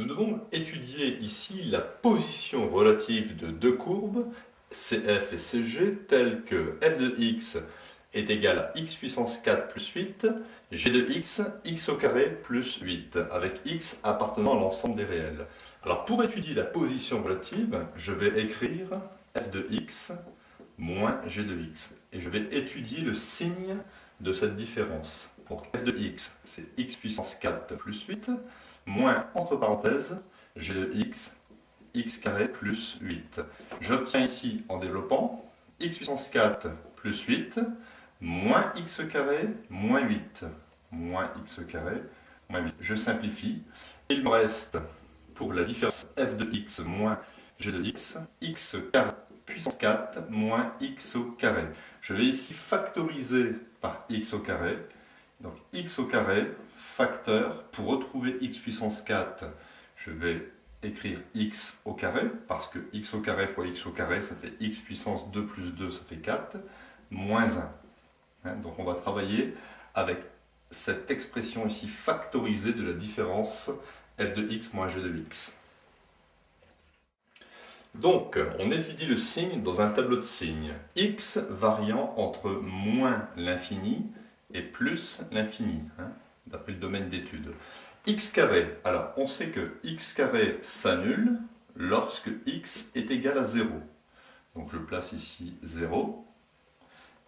Nous devons étudier ici la position relative de deux courbes, CF et CG, telles que f de x est égal à x puissance 4 plus 8, g de x au carré plus 8, avec x appartenant à l'ensemble des réels. Alors pour étudier la position relative, je vais écrire f de x moins g de x. Et je vais étudier le signe de cette différence. Donc f de x, c'est x puissance 4 plus 8, moins, entre parenthèses, g de x carré plus 8. J'obtiens ici, en développant, x puissance 4 plus 8, moins x carré moins 8. Moins x carré moins 8. Je simplifie. Et il me reste, pour la différence f de x moins g de x carré puissance 4 moins x au carré. Je vais ici factoriser par x au carré. Donc x au carré, facteur, pour retrouver x puissance 4, je vais écrire x au carré, parce que x au carré fois x au carré, ça fait x puissance 2 plus 2, ça fait 4, moins 1. Donc on va travailler avec cette expression ici factorisée de la différence f de x moins g de x. Donc, on étudie le signe dans un tableau de signes. X variant entre moins l'infini et plus l'infini, d'après le domaine d'étude. X carré, alors on sait que x carré s'annule lorsque x est égal à 0. Donc je place ici 0.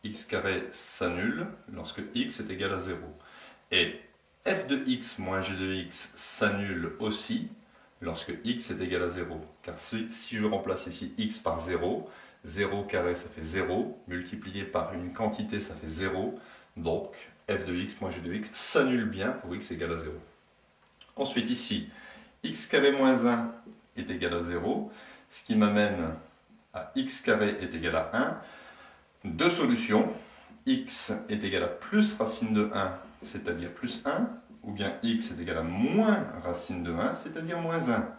X carré s'annule lorsque x est égal à 0. Et f de x moins g de x s'annule aussi lorsque x est égal à 0. Car si je remplace ici x par 0, 0 carré ça fait 0, multiplié par une quantité ça fait 0, donc f de x moins g de x s'annule bien pour x égale à 0. Ensuite ici, x carré moins 1 est égal à 0, ce qui m'amène à x carré est égal à 1. Deux solutions, x est égal à plus racine de 1, c'est-à-dire plus 1, ou bien x est égal à moins racine de 1, c'est-à-dire moins 1.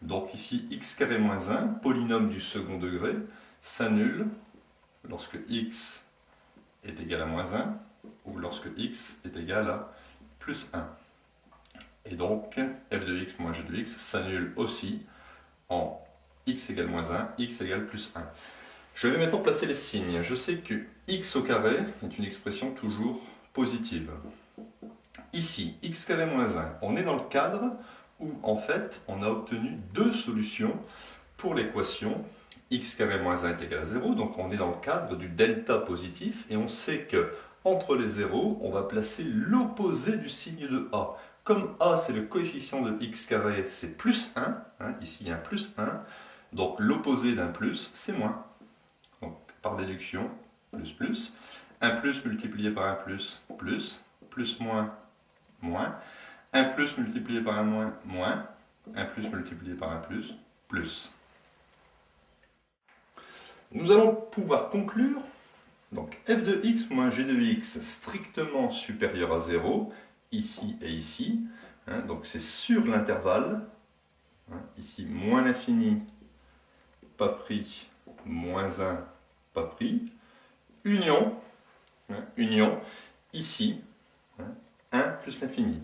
Donc ici, x carré moins 1, polynôme du second degré, s'annule lorsque x est égal à moins 1, ou lorsque x est égal à plus 1. Et donc, f de x moins g de x s'annule aussi en x égale moins 1, x égale plus 1. Je vais maintenant placer les signes. Je sais que x au carré est une expression toujours positive. Ici, x carré moins 1, on est dans le cadre où, en fait, on a obtenu deux solutions pour l'équation x carré moins 1 est égal à 0. Donc, on est dans le cadre du delta positif et on sait que entre les zéros, on va placer l'opposé du signe de a. Comme a, c'est le coefficient de x carré, c'est plus 1. Ici, il y a un plus 1. Donc, l'opposé d'un plus, c'est moins. Donc, par déduction, plus plus. Un plus multiplié par un plus, plus moins, moins, un plus multiplié par un moins, moins, un plus multiplié par un plus, plus. Nous allons pouvoir conclure, donc f de x moins g de x strictement supérieur à 0, ici et ici, donc c'est sur l'intervalle, ici moins l'infini, pas pris, moins 1, pas pris, union, union, ici, 1 plus l'infini.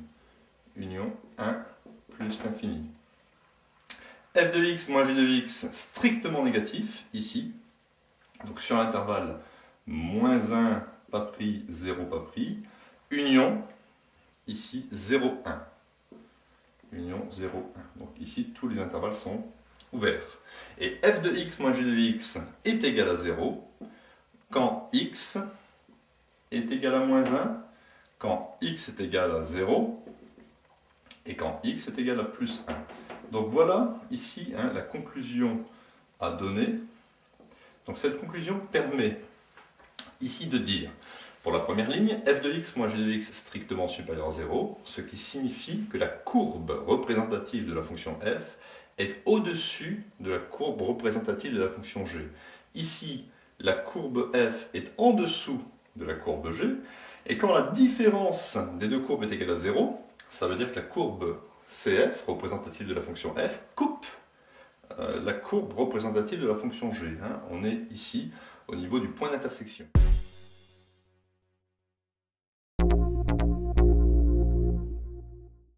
Union 1 plus l'infini. f de x moins g de x strictement négatif, ici. Donc sur l'intervalle, moins 1 pas pris, 0 pas pris. Union, ici 0, 1. Union 0, 1. Donc ici, tous les intervalles sont ouverts. Et f de x moins g de x est égal à 0 quand x est égal à moins 1, quand x est égal à 0, et quand x est égal à plus 1. Donc voilà ici la conclusion à donner. Donc cette conclusion permet ici de dire, pour la première ligne, f de x moins g de x strictement supérieur à 0, ce qui signifie que la courbe représentative de la fonction f est au-dessus de la courbe représentative de la fonction g. Ici, la courbe f est en dessous de la courbe g, et quand la différence des deux courbes est égale à 0, ça veut dire que la courbe CF, représentative de la fonction f, coupe la courbe représentative de la fonction g. On est ici au niveau du point d'intersection.